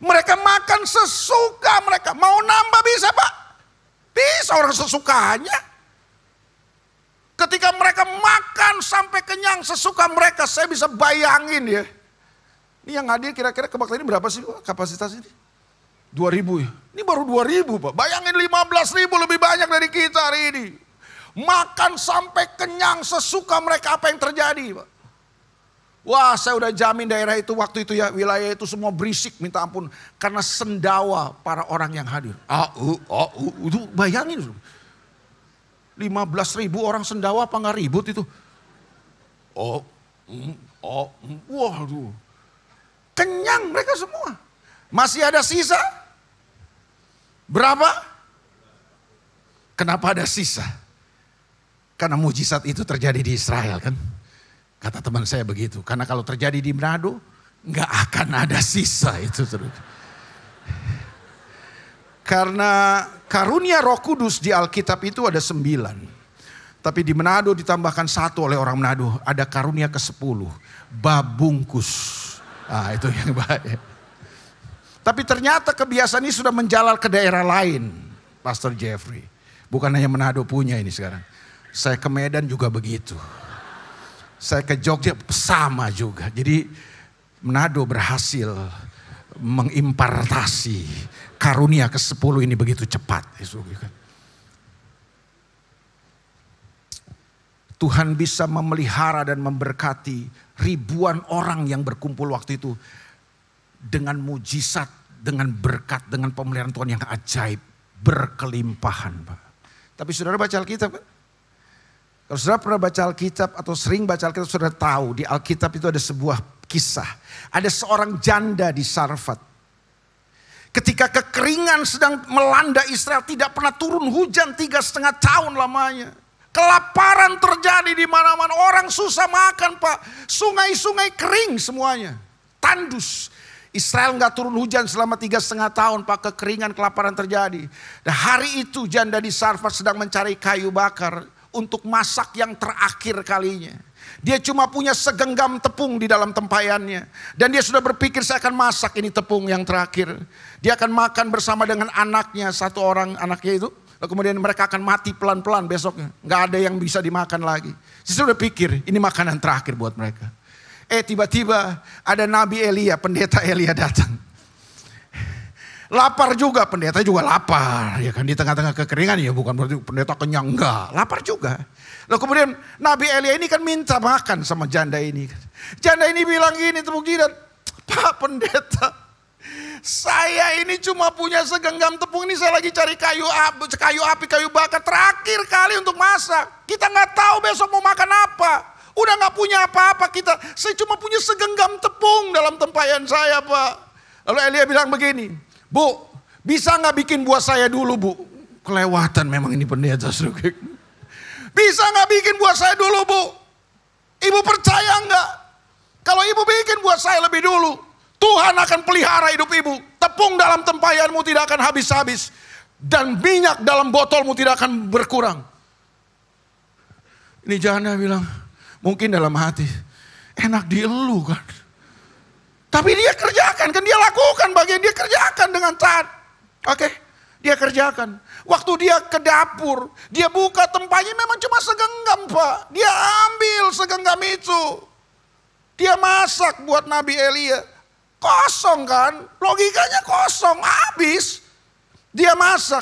Mereka makan sesuka mereka. Mau nambah bisa, Pak? Bisa orang sesukanya. Ketika mereka makan sampai kenyang sesuka mereka, saya bisa bayangin ya. Ini yang hadir kira-kira kebaktian ini berapa sih kapasitas ini? 2.000 ya. Ini baru 2.000, Pak. Bayangin 15.000 lebih banyak dari kita hari ini. Makan sampai kenyang sesuka mereka, apa yang terjadi Pak? Wah, saya udah jamin daerah itu waktu itu ya, wilayah itu semua berisik minta ampun. Karena sendawa para orang yang hadir. Itu bayangin. 15.000 orang sendawa apa nggak ribut itu? Waduh. Kenyang mereka semua. Masih ada sisa? Berapa? Kenapa ada sisa? Karena mujizat itu terjadi di Israel kan. Kata teman saya begitu. Karena kalau terjadi di Manado, nggak akan ada sisa itu. Karena karunia Roh Kudus di Alkitab itu ada 9. Tapi di Manado ditambahkan 1 oleh orang Manado. Ada karunia ke-10. Babungkus. Itu yang baik. Tapi ternyata kebiasaan ini sudah menjalar ke daerah lain. Pastor Jeffrey. Bukan hanya Manado punya ini sekarang. Saya ke Medan juga begitu. Saya ke Jogja sama juga. Jadi Manado berhasil mengimpartasi karunia ke-10 ini begitu cepat. Tuhan bisa memelihara dan memberkati ribuan orang yang berkumpul waktu itu. Dengan mujizat, dengan berkat, dengan pemeliharaan Tuhan yang ajaib. Berkelimpahan Pak. Tapi saudara baca Alkitab kan? Kalau saudara pernah baca Alkitab atau sering baca Alkitab, saudara tahu di Alkitab itu ada sebuah kisah. Ada seorang janda di Sarfat. Ketika kekeringan sedang melanda Israel, tidak pernah turun hujan 3,5 tahun lamanya. Kelaparan terjadi di mana-mana, orang susah makan Pak. Sungai-sungai kering semuanya, tandus. Israel nggak turun hujan selama 3,5 tahun Pak, kekeringan, kelaparan terjadi. Dan hari itu janda di Sarfat sedang mencari kayu bakar untuk masak yang terakhir kalinya. Dia cuma punya segenggam tepung di dalam tempayannya. Dan dia sudah berpikir saya akan masak ini tepung yang terakhir. Dia akan makan bersama dengan anaknya, 1 orang anaknya itu. Lalu kemudian mereka akan mati pelan-pelan besoknya. Gak ada yang bisa dimakan lagi. Saya sudah pikir ini makanan terakhir buat mereka. Tiba-tiba ada Nabi Elia, pendeta Elia datang. Lapar juga, pendeta juga lapar. Ya kan di tengah-tengah kekeringan ya bukan berarti pendeta kenyang, enggak. Lapar juga. Lalu kemudian Nabi Elia ini kan minta makan sama janda ini. Janda ini bilang gini, tepuk jidat. Pak pendeta, saya ini cuma punya segenggam tepung, ini saya lagi cari kayu api, kayu bakar terakhir kali untuk masak. Kita nggak tahu besok mau makan apa. Udah nggak punya apa-apa kita. Saya cuma punya segenggam tepung dalam tempayan saya Pak. Lalu Elia bilang begini, Bu, bisa nggak bikin buat saya dulu Bu? Kelewatan memang ini pendeta. Bisa nggak bikin buat saya dulu Bu? Ibu percaya nggak? Kalau ibu bikin buat saya lebih dulu, Tuhan akan pelihara hidup ibu. Tepung dalam tempayanmu tidak akan habis-habis. Dan minyak dalam botolmu tidak akan berkurang. Ini janda bilang, mungkin dalam hati, enak dielu kan. Tapi dia kerjakan, kan dia lakukan bagian, dia kerjakan dengan taat. Oke, dia kerjakan. Waktu dia ke dapur, dia buka tempatnya memang cuma segenggam Pak. Dia ambil segenggam itu. Dia masak buat Nabi Elia. Kosong kan, logikanya kosong, habis. Dia masak,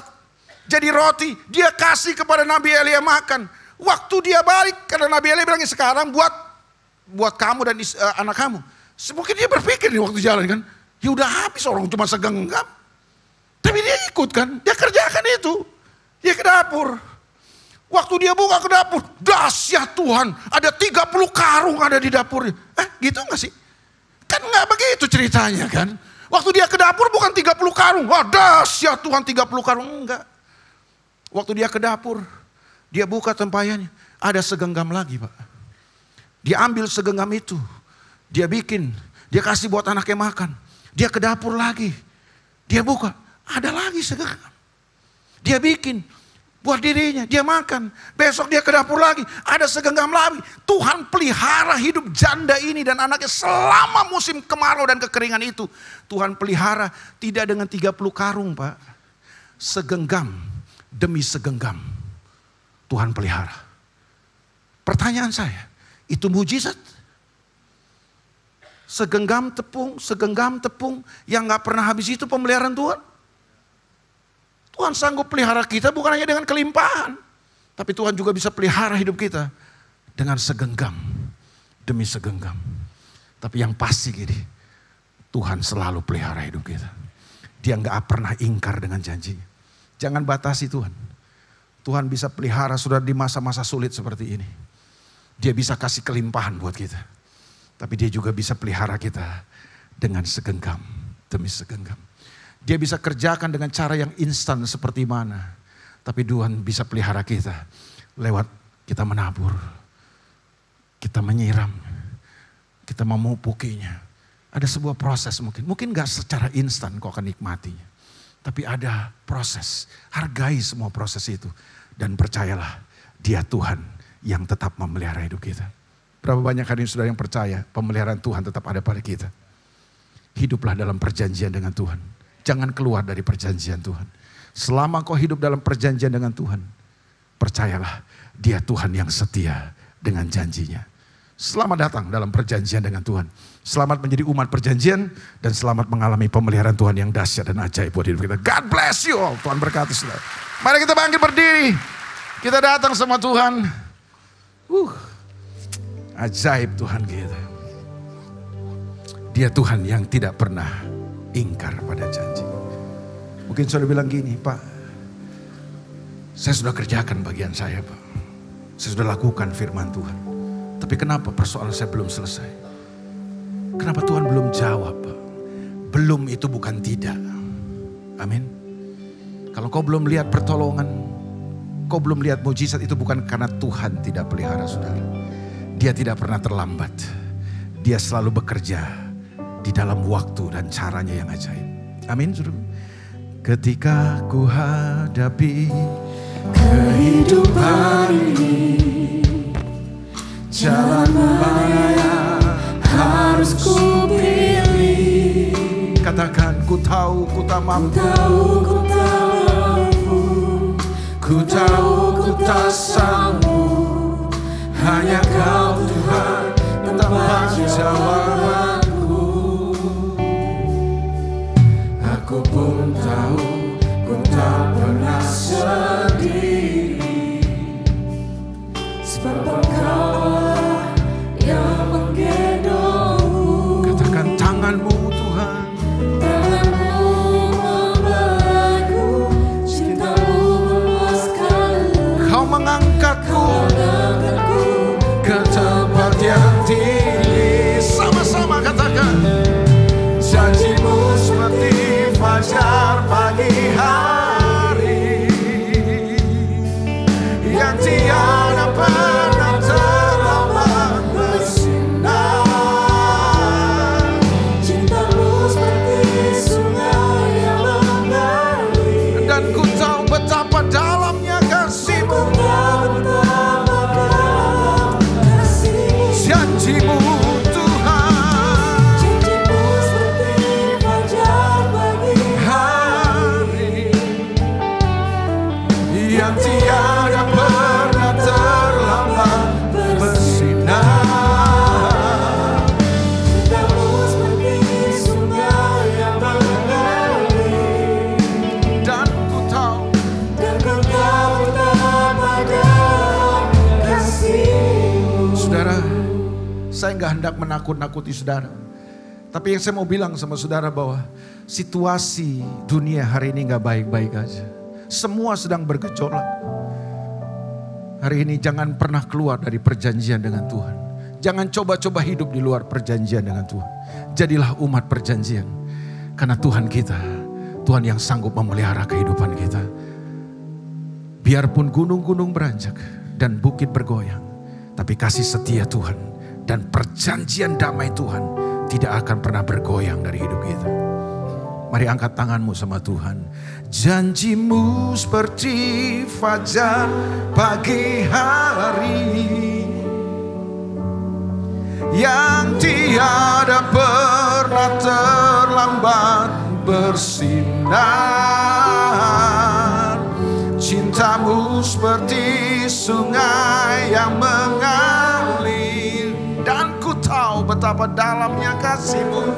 jadi roti, dia kasih kepada Nabi Elia makan. Waktu dia balik, karena Nabi Elia bilang sekarang buat kamu dan anak kamu. Mungkin dia berpikir di waktu jalan kan, ya udah habis orang cuma segenggam. Tapi dia ikut kan, dia kerjakan itu. Dia ke dapur. Waktu dia buka ke dapur, dahsyat Tuhan, ada 30 karung ada di dapur. Gitu gak sih? Kan gak begitu ceritanya kan. Waktu dia ke dapur bukan 30 karung, wah dahsyat Tuhan 30 karung, enggak. Waktu dia ke dapur, dia buka tempayannya, ada segenggam lagi Pak. Dia ambil segenggam itu. Dia bikin, dia kasih buat anaknya makan. Dia ke dapur lagi. Dia buka, ada lagi segenggam. Dia bikin, buat dirinya, dia makan. Besok dia ke dapur lagi, ada segenggam lagi. Tuhan pelihara hidup janda ini dan anaknya selama musim kemarau dan kekeringan itu. Tuhan pelihara tidak dengan 30 karung Pak. Segenggam demi segenggam. Tuhan pelihara. Pertanyaan saya, itu mujizat? Segenggam tepung yang gak pernah habis itu pemeliharaan Tuhan. Tuhan sanggup pelihara kita bukan hanya dengan kelimpahan. Tapi Tuhan juga bisa pelihara hidup kita dengan segenggam demi segenggam. Tapi yang pasti gini, Tuhan selalu pelihara hidup kita. Dia gak pernah ingkar dengan janjinya. Jangan batasi Tuhan. Tuhan bisa pelihara saudara di masa-masa sulit seperti ini. Dia bisa kasih kelimpahan buat kita. Tapi dia juga bisa pelihara kita dengan segenggam demi segenggam. Dia bisa kerjakan dengan cara yang instan seperti mana. Tapi Tuhan bisa pelihara kita lewat kita menabur. Kita menyiram. Kita memupukinya. Ada sebuah proses mungkin. Mungkin gak secara instan kau akan nikmatinya. Tapi ada proses. Hargai semua proses itu. Dan percayalah, dia Tuhan yang tetap memelihara hidup kita. Berapa banyak hari ini saudara yang percaya pemeliharaan Tuhan tetap ada pada kita. Hiduplah dalam perjanjian dengan Tuhan. Jangan keluar dari perjanjian Tuhan. Selama kau hidup dalam perjanjian dengan Tuhan, percayalah dia Tuhan yang setia dengan janjinya. Selamat datang dalam perjanjian dengan Tuhan. Selamat menjadi umat perjanjian dan selamat mengalami pemeliharaan Tuhan yang dahsyat dan ajaib buat hidup kita. God bless you all. Tuhan berkati saudara. Mari kita bangkit berdiri. Kita datang sama Tuhan. Ajaib Tuhan kita. Dia Tuhan yang tidak pernah ingkar pada janji. Mungkin saudara bilang gini, Pak, saya sudah kerjakan bagian saya, Pak. Saya sudah lakukan firman Tuhan. Tapi kenapa persoalan saya belum selesai? Kenapa Tuhan belum jawab, Pak? Belum itu bukan tidak. Amin. Kalau kau belum lihat pertolongan, kau belum lihat mujizat, itu bukan karena Tuhan tidak pelihara saudara. Dia tidak pernah terlambat. Dia selalu bekerja di dalam waktu dan caranya yang ajaib. Amin. Ketika ku hadapi kehidupan ini, jalan mana yang harus ku pilih? Katakan ku tahu ku tak mampu, ku tahu ku tak sanggup. Hanya Kau Tuhan tempat jawabanku. Aku pun tahu ku tak pernah sendiri, sebab Engkaulah yang menggendongku. Katakan tangan-Mu Tuhan, tangan-Mu membelenggu, cinta-Mu memuaskanku. Kau mengangkatku ke tempat yang tinggi. Sama-sama katakan, janji-Mu seperti fajar pagi hari yang tiada pernah terlambat bersinar. Cinta-Mu seperti sungai yang mengalir, dan ku tahu betapa dalamnya kasih-Mu. Janji-Mu Tuhan, janji-Mu seperti fajar pagi hari yang tiada pernah terlambat bersinar. Cinta-Mu seperti sungai yang mengalir, dan ku tahu betapa dalam kasih-Mu. Saudara, saya nggak hendak menakut-nakuti saudara. Tapi yang saya mau bilang sama saudara bahwa situasi dunia hari ini nggak baik-baik aja. Semua sedang bergejolak. Hari ini jangan pernah keluar dari perjanjian dengan Tuhan. Jangan coba-coba hidup di luar perjanjian dengan Tuhan. Jadilah umat perjanjian. Karena Tuhan kita, Tuhan yang sanggup memelihara kehidupan kita. Biarpun gunung-gunung beranjak dan bukit bergoyang, tapi kasih setia Tuhan dan perjanjian damai Tuhan tidak akan pernah bergoyang dari hidup kita. Mari angkat tanganmu sama Tuhan. Janji-Mu seperti fajar pagi hari yang tiada pernah terlambat bersinar. Cinta-Mu seperti sungai yang mengalir, dan ku tahu betapa dalamnya kasih-Mu.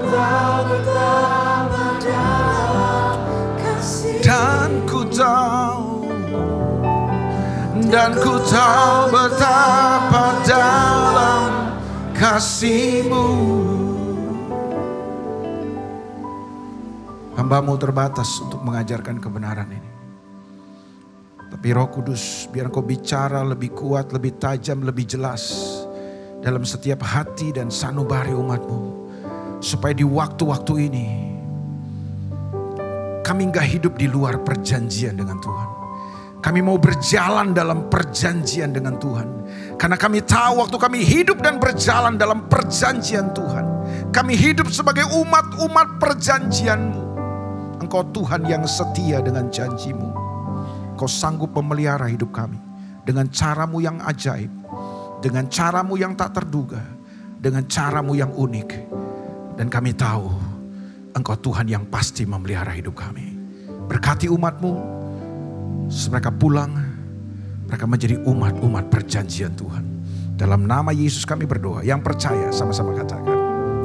Dan ku tahu Dan ku tahu betapa dalam kasih-Mu. Hamba-Mu terbatas untuk mengajarkan kebenaran ini. Tapi Roh Kudus, biar Engkau bicara lebih kuat, lebih tajam, lebih jelas dalam setiap hati dan sanubari umat-Mu. Supaya di waktu-waktu ini kami gak hidup di luar perjanjian dengan Tuhan. Kami mau berjalan dalam perjanjian dengan Tuhan. Karena kami tahu waktu kami hidup dan berjalan dalam perjanjian Tuhan, kami hidup sebagai umat-umat perjanjian-Mu. Engkau Tuhan yang setia dengan janji-Mu. Kau sanggup memelihara hidup kami dengan cara-Mu yang ajaib, dengan cara-Mu yang tak terduga, dengan cara-Mu yang unik. Dan kami tahu Engkau Tuhan yang pasti memelihara hidup kami. Berkati umat-Mu, mereka pulang, mereka menjadi umat-umat perjanjian Tuhan. Dalam nama Yesus kami berdoa. Yang percaya sama-sama katakan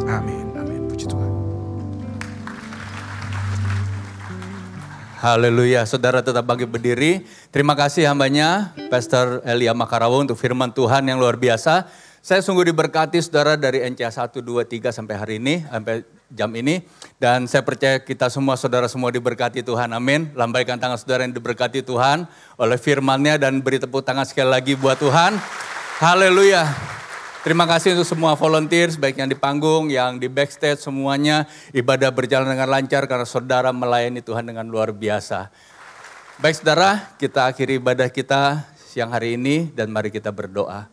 amin. Amin. Puji Tuhan. Haleluya, saudara tetap bangkit berdiri. Terima kasih hambanya, Pastor Elia Makarawo untuk firman Tuhan yang luar biasa. Saya sungguh diberkati saudara dari NCA 1, 2, 3 sampai hari ini, sampai jam ini. Dan saya percaya kita semua, saudara semua diberkati Tuhan, amin. Lambaikan tangan saudara yang diberkati Tuhan oleh firman-Nya dan beri tepuk tangan sekali lagi buat Tuhan. Haleluya. Terima kasih untuk semua volunteers, baik yang di panggung, yang di backstage, semuanya. Ibadah berjalan dengan lancar karena saudara melayani Tuhan dengan luar biasa. Baik saudara, kita akhiri ibadah kita siang hari ini dan mari kita berdoa.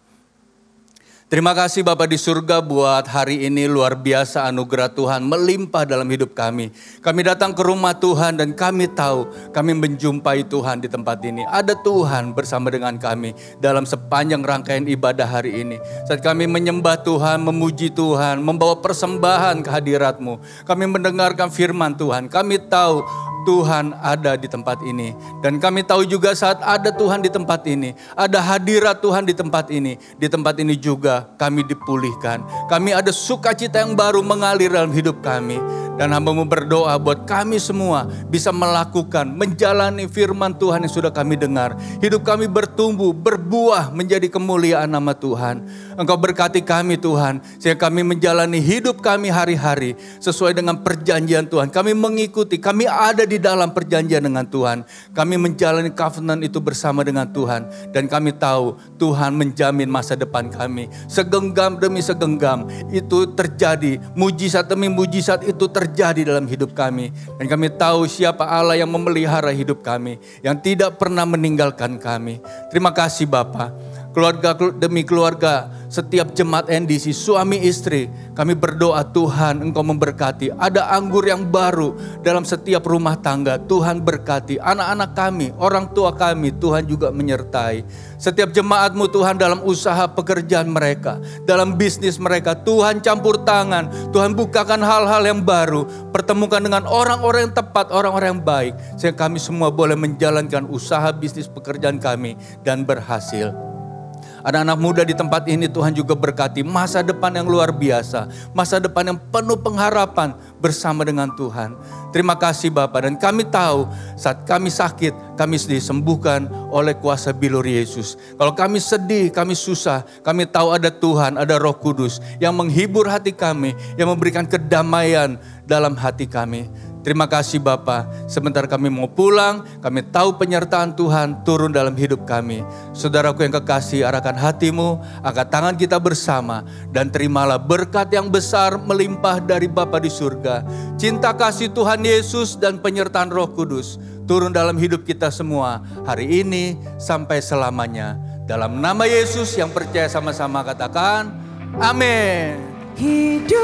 Terima kasih Bapa di surga buat hari ini, luar biasa anugerah Tuhan melimpah dalam hidup kami. Kami datang ke rumah Tuhan dan kami tahu kami menjumpai Tuhan di tempat ini. Ada Tuhan bersama dengan kami dalam sepanjang rangkaian ibadah hari ini. Saat kami menyembah Tuhan, memuji Tuhan, membawa persembahan ke hadirat-Mu. Kami mendengarkan firman Tuhan, kami tahu Tuhan ada di tempat ini. Dan kami tahu juga saat ada Tuhan di tempat ini, ada hadirat Tuhan di tempat ini. Di tempat ini juga kami dipulihkan. Kami ada sukacita yang baru mengalir dalam hidup kami. Dan hamba-Mu berdoa buat kami semua bisa melakukan, menjalani firman Tuhan yang sudah kami dengar. Hidup kami bertumbuh, berbuah menjadi kemuliaan nama Tuhan. Engkau berkati kami Tuhan, sehingga kami menjalani hidup kami hari-hari sesuai dengan perjanjian Tuhan. Kami mengikuti, kami ada di dalam perjanjian dengan Tuhan. Kami menjalani covenant itu bersama dengan Tuhan. Dan kami tahu Tuhan menjamin masa depan kami. Segenggam demi segenggam itu terjadi. Mujizat demi mujizat itu terjadi dalam hidup kami. Dan kami tahu siapa Allah yang memelihara hidup kami. Yang tidak pernah meninggalkan kami. Terima kasih Bapa. Keluarga demi keluarga, setiap jemaat NDC, suami istri, kami berdoa Tuhan Engkau memberkati. Ada anggur yang baru dalam setiap rumah tangga, Tuhan berkati. Anak-anak kami, orang tua kami, Tuhan juga menyertai. Setiap jemaat-Mu Tuhan dalam usaha pekerjaan mereka, dalam bisnis mereka, Tuhan campur tangan, Tuhan bukakan hal-hal yang baru. Pertemukan dengan orang-orang yang tepat, orang-orang yang baik. Sehingga kami semua boleh menjalankan usaha bisnis pekerjaan kami dan berhasil. Anak-anak muda di tempat ini Tuhan juga berkati masa depan yang luar biasa. Masa depan yang penuh pengharapan bersama dengan Tuhan. Terima kasih Bapa, dan kami tahu saat kami sakit, kami disembuhkan oleh kuasa bilur Yesus. Kalau kami sedih, kami susah, kami tahu ada Tuhan, ada Roh Kudus yang menghibur hati kami, yang memberikan kedamaian dalam hati kami. Terima kasih Bapa, sebentar kami mau pulang, kami tahu penyertaan Tuhan turun dalam hidup kami. Saudaraku yang kekasih, arahkan hatimu, angkat tangan kita bersama, dan terimalah berkat yang besar melimpah dari Bapa di surga. Cinta kasih Tuhan Yesus dan penyertaan Roh Kudus turun dalam hidup kita semua, hari ini sampai selamanya. Dalam nama Yesus yang percaya sama-sama katakan, amin. Hidup